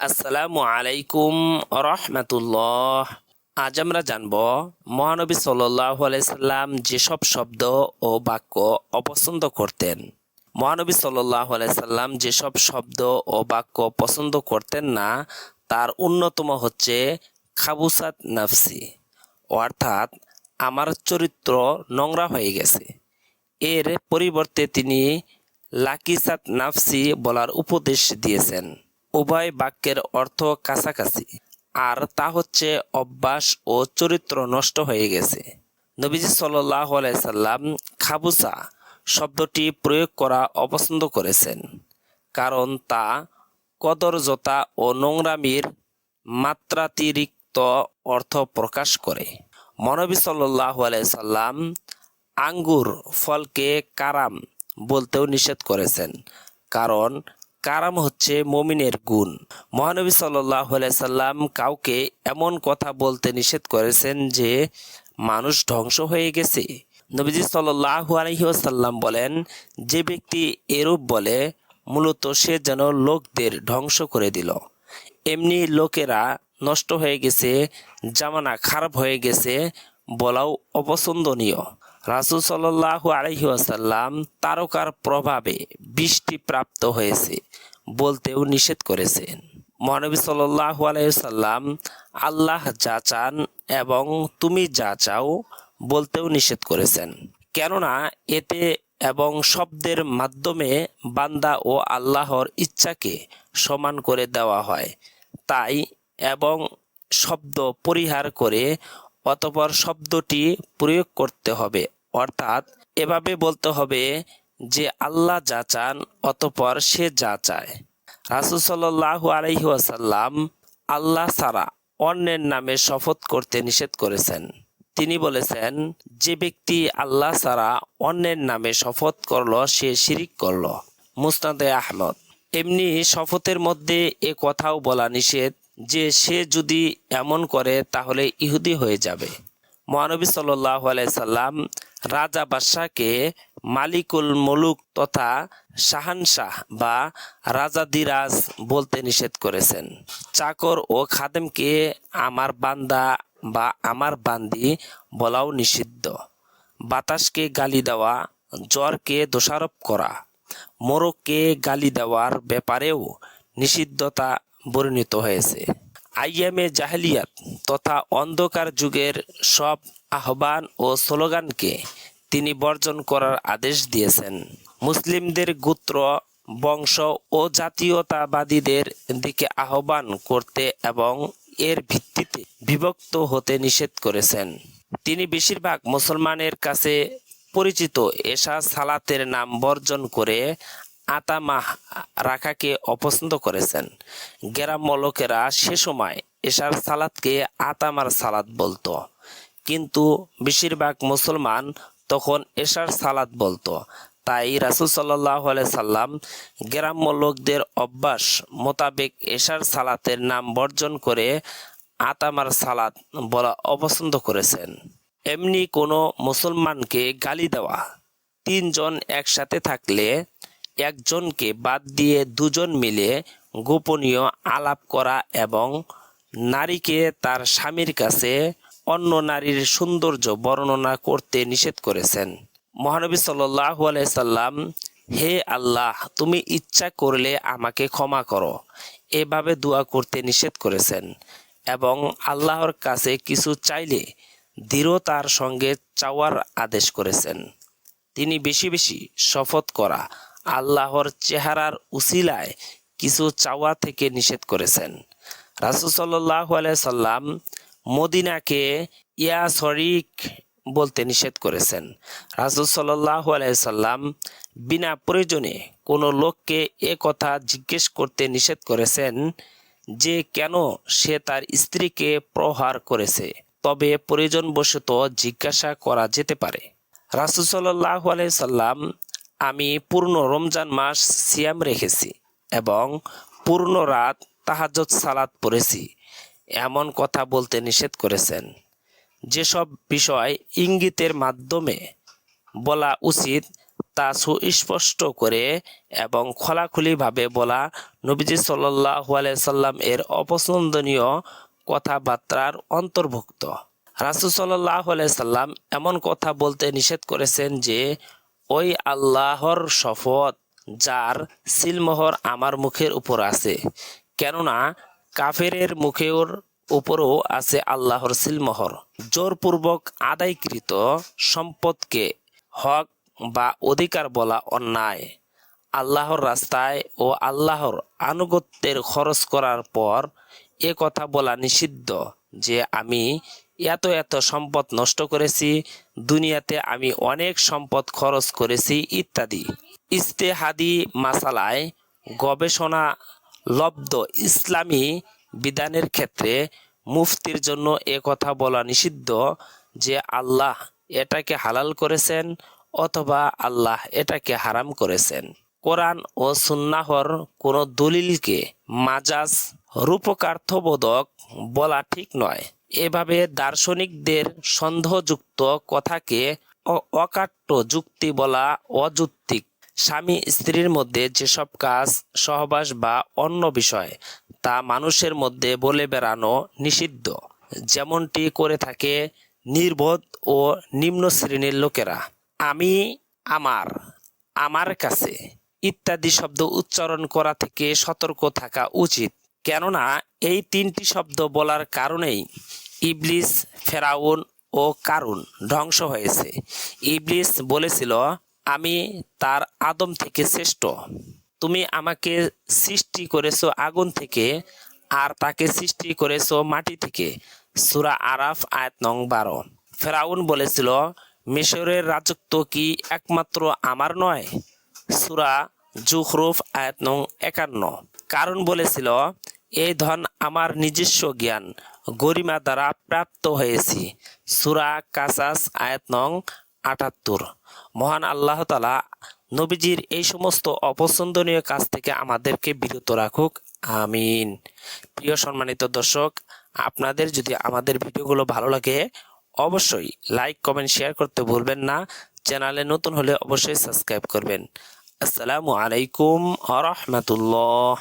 আসসালামু আলাইকুম রহমতুল্লাহ। আজ আমরা জানব মহানবী সাল্লাল্লাহু আলাইহি সাল্লাম যেসব শব্দ ও বাক্য অপছন্দ করতেন। মহানবী সাল্লাল্লাহু আলাইহি সাল্লাম যেসব শব্দ ও বাক্য পছন্দ করতেন না তার অন্যতম হচ্ছে খাবুসাত নাফসি, অর্থাৎ আমার চরিত্র নোংরা হয়ে গেছে। এর পরিবর্তে তিনি লাকিসাত নাফসি বলার উপদেশ দিয়েছেন। উভয় বাক্যের অর্থ কাছাকাছি, আর তা হচ্ছে অভ্যাস ও চরিত্র নষ্ট হয়ে গেছে। নবীজি সাল্লাল্লাহু আলাইহি সাল্লাম খাবুসা শব্দটি প্রয়োগ করা অপছন্দ করেছেন, কারণ তা কদর্যতা ও নোংরামির মাত্রাতিরিক্ত অর্থ প্রকাশ করে। মহানবী সাল্লাল্লাহু আলাইহি সাল্লাম আঙ্গুর ফলকে কারাম বলতেও নিষেধ করেছেন, কারণ কারাম হচ্ছে মুমিনের গুণ। মহানবী সাল্লাল্লাহু আলাইহি সাল্লাম কাউকে এমন কথা বলতে নিষেধ করেছেন যে মানুষ ধ্বংস হয়ে গেছে। নবীজি সাল্লাল্লাহু আলাইহি ওয়াসাল্লাম বলেন, যে ব্যক্তি এরূপ বলে মূলত সে যেন লোকদের ধ্বংস করে দিল। এমনি লোকেরা নষ্ট হয়ে গেছে, জামানা খারাপ হয়ে গেছে বলাও অপছন্দনীয়। রাসূল সাল্লাল্লাহু আলাইহি ওয়াসাল্লাম তারকার প্রভাবে বৃষ্টি প্রাপ্ত হয়েছে বলতেও নিষেধ করেছেন। মহানবী সাল্লাল্লাহু আলাইহি ওয়াসাল্লাম আল্লাহ যা চান এবং তুমি যা চাও বলতেও নিষেধ করেছেন, কেননা এতে এবং শব্দের মাধ্যমে বান্দা ও আল্লাহর ইচ্ছাকে সমান করে দেওয়া হয়। তাই এবং শব্দ পরিহার করে অতঃপর শব্দটি প্রয়োগ করতে হবে, অর্থাৎ এভাবে বলতে হবে যে আল্লাহ যা চান অতঃপর সে যা চায়। রাসূল সাল্লাল্লাহু আলাইহি ওয়াসাল্লাম আল্লাহ ছাড়া অন্যের নামে শপথ করতে নিষেধ করেছেন। তিনি বলেছেন, যে ব্যক্তি আল্লাহ ছাড়া অন্যের নামে শপথ করল সে শিরিক করল। মুসনাদে আহমদ। এমনি শপথের মধ্যে এ কথাও বলা নিষেধ যে সে যদি এমন করে তাহলে ইহুদি হয়ে যাবে। মহানবী সাল্লাল্লাহু আলাইহি সাল্লাম রাজা বাদশাহকে মালিকুল মুলুক তথা শাহানশাহ বা রাজাদিরাজ বলতে নিষেধ করেছেন। চাকর ও খাদেমকে আমার বান্দা বা আমার বান্দি বলাও নিষিদ্ধ। বাতাসকে গালি দেওয়া, জ্বরকে দোষারোপ করা, মোরগকে গালি দেওয়ার ব্যাপারেও নিষিদ্ধতা বর্ণিত হয়েছে। আইয়ামে জাহেলিয়াত তথা অন্ধকার যুগের সব আহ্বান ও স্লোগানকে তিনি বর্জন করার আদেশ দিয়েছেন। মুসলিমদের গোত্র, বংশ ও জাতীয়তাবাদীদের দিকে আহ্বান করতে এবং এর ভিত্তিতে বিভক্ত হতে নিষেধ করেছেন। তিনি বেশিরভাগ মুসলমানের কাছে পরিচিত এশা সালাতের নাম বর্জন করে আতামাহ রাখাকে অপছন্দ করেছেন। গ্রাম্য লোকেরা সে সময় এশার সালাতকে আতামার সালাত বলতো, কিন্তু বেশিরভাগ মুসলমান তখন এশার সালাত বলতো। তাই রাসূল সাল্লাল্লাহু আলাইহি সাল্লাম গ্রাম্য লোকদের অভ্যাস মোতাবেক এশার সালাতের নাম বর্জন করে আতামার সালাত বলা অপছন্দ করেছেন। এমনি কোনো মুসলমানকে গালি দেওয়া, তিনজন একসাথে থাকলে একজনকে বাদ দিয়ে দুজন মিলে গোপনীয় আলাপ করা এবং নারীকে তার স্বামীর কাছে অন্য নারীর সৌন্দর্য বর্ণনা করতে নিষেধ করেছেন। মহানবী সাল্লাল্লাহু আলাইহি সাল্লাম, হে আল্লাহ তুমি ইচ্ছা করলে আমাকে ক্ষমা করো, এভাবে দোয়া করতে নিষেধ করেছেন এবং আল্লাহর কাছে কিছু চাইলে দৃঢ়তার সঙ্গে চাওয়ার আদেশ করেছেন। তিনি বেশি বেশি শপথ করা, আল্লাহর চেহারার উসিলায় কিছু চাওয়া থেকে নিষেধ করেছেন। রাসূল সাল্লাল্লাহু আলাইহি সাল্লাম মদিনাকে ইয়া শরীক বলতে নিষেধ করেছেন। রাসূল সাল্লাল্লাহু আলাইহি সাল্লাম বিনা প্রয়োজনে কোনো লোককে এ কথা জিজ্ঞেস করতে নিষেধ করেছেন যে কেন সে তার স্ত্রীকে প্রহার করেছে, তবে প্রয়োজনবশত জিজ্ঞাসা করা যেতে পারে। রাসূল সাল্লাল্লাহু আলাইহি সাল্লাম আমি পূর্ণ রমজান মাস সিয়াম রেখেছি এবং পূর্ণ রাত তাহাজ্জুদ সালাত পড়েছি এমন কথা বলতে নিষেধ করেছেন। যেসব বিষয় ইঙ্গিতের মাধ্যমে বলা উচিত তা সুস্পষ্ট করে এবং খোলাখুলিভাবে বলা নবীজি সাল্লাল্লাহু আলাইহি সাল্লাম এর অপছন্দনীয় কথাবার্তার অন্তর্ভুক্ত। রাসূল সাল্লাল্লাহু আলাইহি সাল্লাম এমন কথা বলতে নিষেধ করেছেন যে, ওই আল্লাহর শপথ যার সিলমোহর আমার মুখের উপর আছে, কেননা কাফেরের মুখের উপরও আছে আল্লাহর সিলমোহর। জোরপূর্বক আদায়কৃত সম্পদকে হক বা অধিকার বলা অন্যায়। আল্লাহর রাস্তায় ও আল্লাহর আনুগত্যের খরচ করার পর এ কথা বলা নিষিদ্ধ যে আমি এত এত সম্পদ নষ্ট করেছি, দুনিয়াতে আমি অনেক সম্পদ খরচ করেছি ইত্যাদি। ইজতেহাদি মাসালায় গবেষণা লব্ধ ইসলামী বিধানের ক্ষেত্রে মুফতির জন্য এ কথা বলা নিষিদ্ধ যে আল্লাহ এটাকে হালাল করেছেন অথবা আল্লাহ এটাকে হারাম করেছেন। কোরআন ও সুন্নাহর কোনো দলিলকে মাজাজ রূপকার্থবোধক বলা ঠিক নয়। এভাবে দার্শনিকদের সন্দেহযুক্ত কথাকে অকাট্য যুক্তি বলা অযৌক্তিক। স্বামী স্ত্রীর মধ্যে যেসব কাজ, সহবাস বা অন্য বিষয় তা মানুষের মধ্যে বলে বেড়ানো নিষিদ্ধ, যেমনটি করে থাকে নির্বোধ ও নিম্ন শ্রেণীর লোকেরা। আমি, আমার, আমার কাছে ইত্যাদি শব্দ উচ্চারণ করা থেকে সতর্ক থাকা উচিত, কেননা এই তিনটি শব্দ বলার কারণেই ইবলিস, ফেরাউন ও কারুন ধ্বংস হয়েছে। ইবলিস বলেছিল, আমি তার আদম থেকে শ্রেষ্ঠ। তুমি আমাকে সৃষ্টি করেছো আগুন থেকে আর তাকে সৃষ্টি করেছো মাটি থেকে। সূরা আরাফ আয়াত নং 12। ফেরাউন বলেছিল, মিশরের রাজত্ব কি একমাত্র আমার নয়? সূরা জুখরুফ আয়াত নং 51। কারণ বলেছিল, এই ধন আমার নিজস্ব জ্ঞান গরিমা দ্বারা প্রাপ্ত হয়েছি। সূরা কাসাস আয়াত নং 78। মহান আল্লাহ তাআলা নবীজির এই সমস্ত অপছন্দনীয় কাজ থেকে আমাদেরকে বিরত রাখুক, আমিন। প্রিয় সম্মানিত দর্শক, আপনাদের যদি আমাদের ভিডিওগুলো ভালো লাগে অবশ্যই লাইক, কমেন্ট, শেয়ার করতে ভুলবেন না। চ্যানেলে নতুন হলে অবশ্যই সাবস্ক্রাইব করবেন। আসসালামু আলাইকুম ওয়া রাহমাতুল্লাহ।